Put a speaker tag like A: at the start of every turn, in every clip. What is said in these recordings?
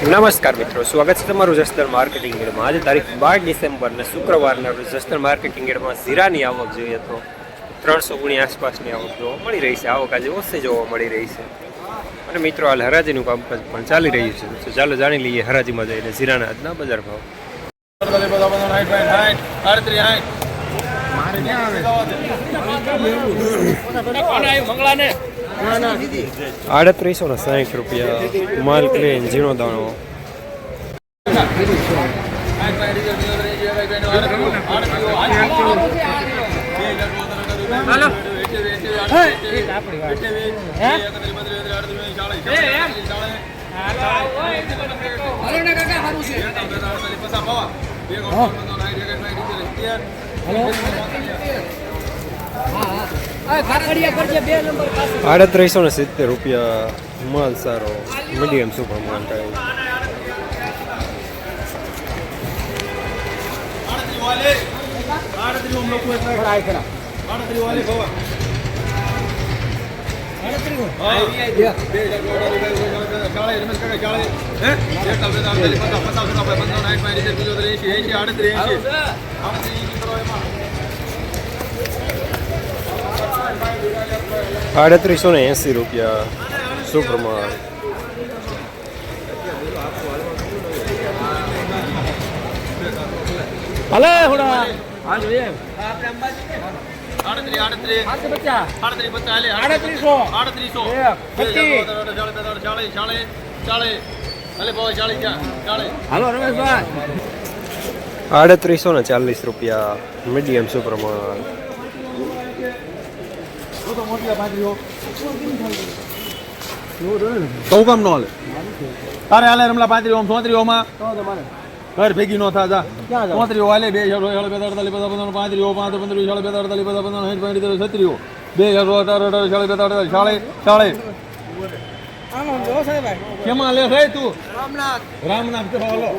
A: નમસ્કાર મિત્રો, સ્વાગત છે તમારું જસદણ માર્કેટિંગ યાર્ડમાં। આજે તારીખ 12 ડિસેમ્બર ને શુક્રવારના રોજ જસદણ માર્કેટિંગ યાર્ડમાં જીરાની આવક જોઈએ તો 300 ગુણી આસપાસની આવક જોવા મળી રહી છે। આવક આજે ઓછી જોવા મળી રહી છે અને મિત્રો હાલ હરાજીનું કામકાજ પણ ચાલી રહ્યું છે। તો ચાલો જાણી લઈએ હરાજીમાં જઈને જીરાના આજના બજાર ભાવ। 3860 રૂપિયા માલ ક્રેન ઝીણો દાણો। ₹3870 રૂપિયા માલ સારો મીડિયમ સુપર માલ થાય। ₹3880 રૂપિયા સુપર માલ।
B: હલે હોડા આ જોઈએ
C: આપણે અંબાજી કે
A: 3840 રૂપિયા મીડિયમ સુપર માલ।
C: તો કામ નો હાલે તારે હાલે રમલા 35 ઓમ 34 ઓમાં ઘર ભેગી નો થા જા 34 હાલે 2 45 35 ઓમ 35 45 કેમાં લે રે તું રામનાથ કે હાલો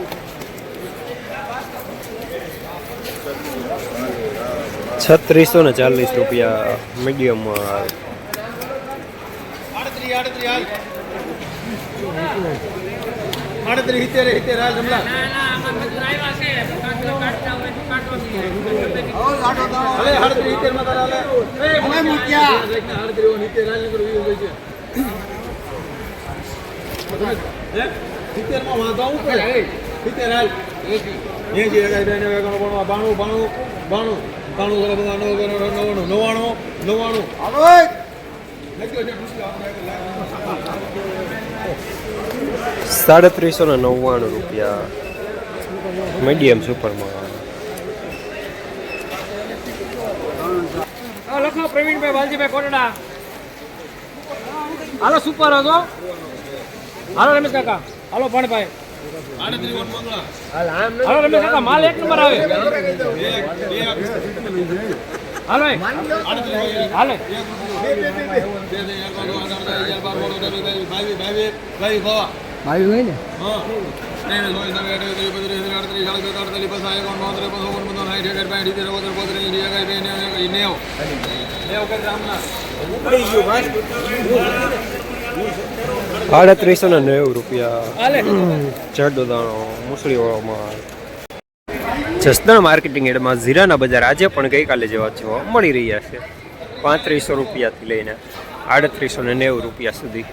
A: ₹3640 રૂપિયા મીડિયમ માલ।
C: 38 હાલ જમલા અલે 38 માં તારા લે અમે મુક્યા 38 હાલ નકર વ્યુ હોય છે હે 70 માં વાંધો આવું કે 70 હાલ એ જે ગાય બેને વેગણો બણવા 92 હાલો
A: ₹3390 રૂપિયા મીડિયમ સુપર માલ।
B: લખો પ્રવીણભાઈ વાલજીભાઈ કોટડા હાલો સુપર હતો હાલો રમેશ કાકા હાલો ભણભાઈ હાલો રમેશ કાકા માલ એક નંબર આવે હાલો હાલે ભાઈ હોય ને
A: ₹3890 રૂપિયા જાડો દાણો મુસળી વાળો માલ। જસદણ માર્કેટિંગ યાર્ડમાં જીરાના બજાર આજે પણ ગઈકાલે જેવા જોવા મળી રહ્યા છે। 3500 રૂપિયાથી લઈને 3890 રૂપિયા સુધી।